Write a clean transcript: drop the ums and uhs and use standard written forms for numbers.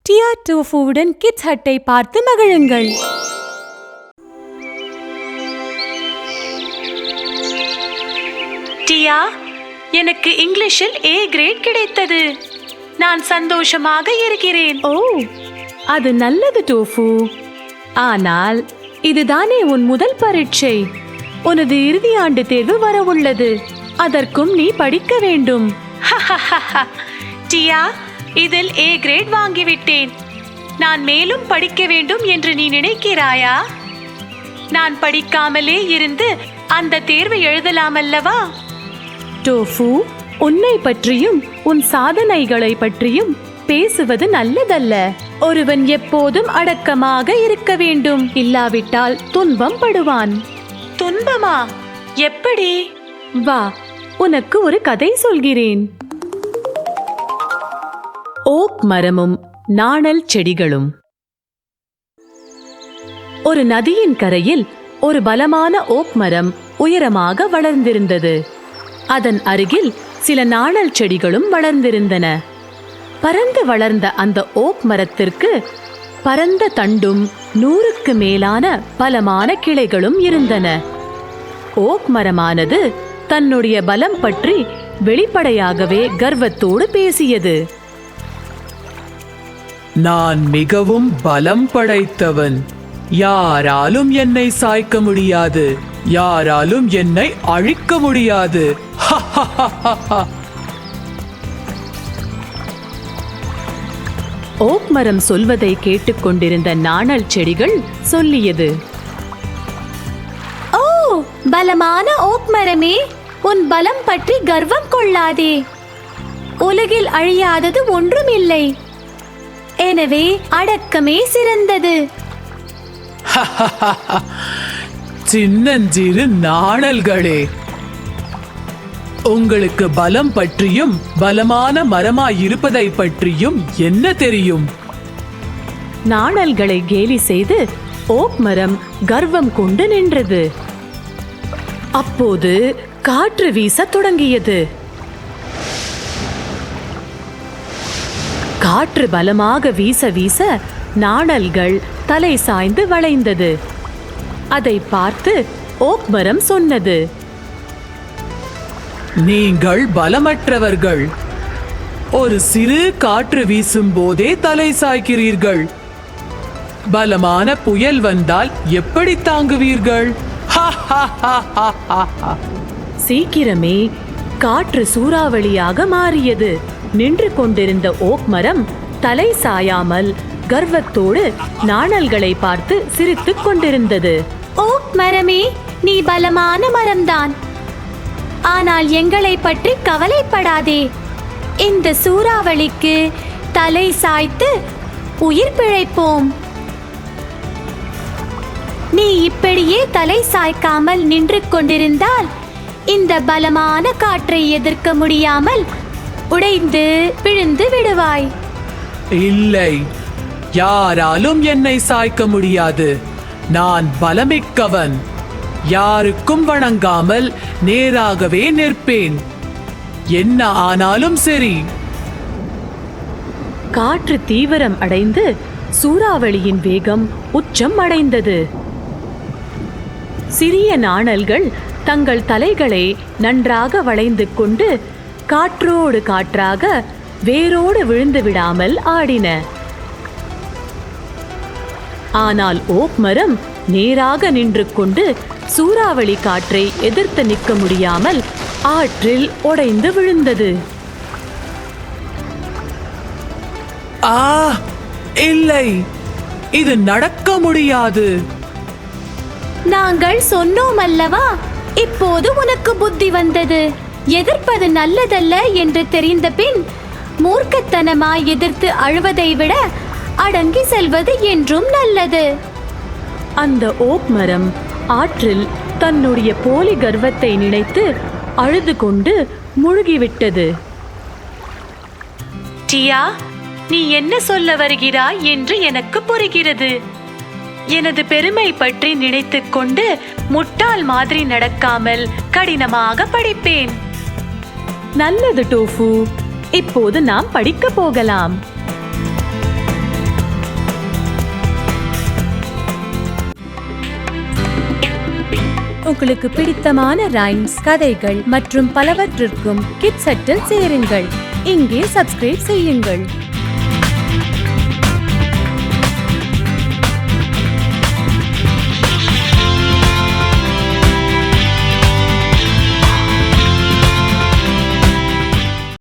டியா டோஃபுவுடன் kids ஹட்டை பார்த்து மகிழுங்கள். டியா, எனக்கு இங்கிலீஷில் A கிரேட் கிடைத்தது. நான் சந்தோஷமாக இருக்கிறேன். ஓ, அது நல்லது டோஃபு. ஆனால் இதுதானே உன் முதல் பரீட்சை. உனது இறுதி ஆண்டு தேர்வு வரவுள்ளது. அதற்கும் நீ படிக்க வேண்டும். டியா, இதில் A கிரேட் வாங்கிவிட்டேன். நான் மேலும் படிக்க வேண்டும் என்று நீ நினைக்கிறாயா? நான் படிக்காமலே இருந்து அந்த தேர்வை எழுதலாமல்லவா? டோஃபு, உன்னை பற்றியும் உன் சாதனைகளை பற்றியும் பேசுவது நல்லதல்ல. ஒருவன் எப்போதும் அடக்கமாக இருக்க வேண்டும். இல்லாவிட்டால் துன்பம் படுவான். துன்பமா? எப்படி? வா, உனக்கு ஒரு கதை சொல்கிறேன். ஓக் மரமும் நாணல் செடிகளும். ஒரு நதியின் கரையில் ஒரு பலமான ஓக் மரம் உயரமாக வளர்ந்திருந்தது. அதன் அருகில் சில நாணல் செடிகளும் வளர்ந்திருந்தன. பரந்து வளர்ந்த அந்த ஓக் மரத்திற்கு பரந்த தண்டும் 100க்கு மேலான பலமான கிளைகளும் இருந்தன. ஓக் மரமானது தன்னுடைய பலம் பற்றி வெளிப்படையாகவே கர்வத்தோடு பேசியது. நான் மிகவும் பலம் படைத்தவன். யாராலும் என்னை சாய்க்க முடியாது. யாராலும் என்னை அழிக்க முடியாது. ஓக் மரம் சொல்வதை கேட்டுக்கொண்டிருந்த நாணல் செடிகள் சொல்லியது. ஓ, பலமான ஓக் மரமே, உன் பலம் பற்றி கர்வம் கொள்ளாதே. உலகில் அழியாதது ஒன்றுமில்லை. எனவே அடக்கமே சிறந்தது. சின்னஞ்சிறு நாணல்களே, உங்களுக்கு பலம் பற்றியும் பலமான மரமாயிருப்பதை பற்றியும் என்ன தெரியும்? நாணல்களை கேலி செய்து ஓக் மரம் கர்வம் கொண்டு நின்றது. அப்போது காற்று வீசத் தொடங்கியது. காற்று பலமாக வீச வீச நாணல்கள் தலை சாய்ந்து வளைந்தது. அதை பார்த்து ஓக் மரம் சொன்னது, நீங்கள் பலமற்றவர்கள். ஒரு சிறு காற்று வீசும் போதே தலை சாய்க்கிறீர்கள். பலமான புயல் வந்தால் எப்படி தாங்குவீர்கள்? சீக்கிரமே காற்று சூறாவளியாக மாறியது. நின்று கொண்டிருந்த ஓக் மரம் தலை சாயாமல் கர்வத்தோடு நாணல்களை பார்த்து சிரித்துக் கொண்டிருந்தது. ஓக் மரமே, நீ பலமான மரம்தான். ஆனால் எங்களை பற்றி கவலைப்படாதே. இந்த சூறாவளிக்கு தலை சாய்த்து உயிர் பிழைப்போம். நீ இப்படியே தலை சாய்க்காமல் நின்று கொண்டிருந்தால் இந்த பலமான காற்றை எதிர்க்க முடியாமல் உடைந்து விழுந்து விடுவாய். இல்லை, யாராலும் என்னை சாய்க்க முடியாது. நான் பலமிக்கவன். யாருக்கும் வணங்காமல் நேராகவே நிற்பேன். என்ன ஆனாலும் சரி. காற்று தீவிரம் அடைந்து சூறாவளியின் வேகம் உச்சம் அடைந்தது. சிறிய நாணல்கள் தங்கள் தலைகளை நன்றாக வளைந்து கொண்டு காற்றோடு காற்றாக வேரோடு விழுந்து விடாமல் ஆடின. ஆனால் ஓக் மரம் நேராக நின்று கொண்டு சூறாவளி காற்றை எதிர்த்து நிற்க முடியாமல் ஆற்றில் உடைந்து விழுந்தது. ஆ, இல்லை, இது நடக்க முடியாது. நாங்கள் சொன்னோம் அல்லவா, இப்போது உனக்கு புத்தி வந்தது. எதிர்ப்பது நல்லதல்ல என்று தெரிந்த பின் மூர்க்கத்தனமாய் எதிர்த்து அழுவதை விட அடங்கி செல்வது என்றும் நல்லது. அந்த ஓக் மரம் ஆற்றில் தன்னுடைய போலி கர்வத்தை நினைத்து அழுது கொண்டு முழுகிவிட்டது. டியா, நீ என்ன சொல்ல வருகிறாய் என்று எனக்கு புரிகிறது. எனது பெருமை பற்றி நினைத்துக் கொண்டு முட்டாள் மாதிரி நடக்காமல் கடினமாக படிப்பேன். நல்லது டோஃபு, இப்போது நாம் படிக்க போகலாம். உங்களுக்கு பிடித்தமான ரைம்ஸ், கதைகள் மற்றும் பலவற்றிற்கும் கிட்சட்டில் சேருங்கள். இங்கே சப்ஸ்கிரைப் செய்யுங்கள்.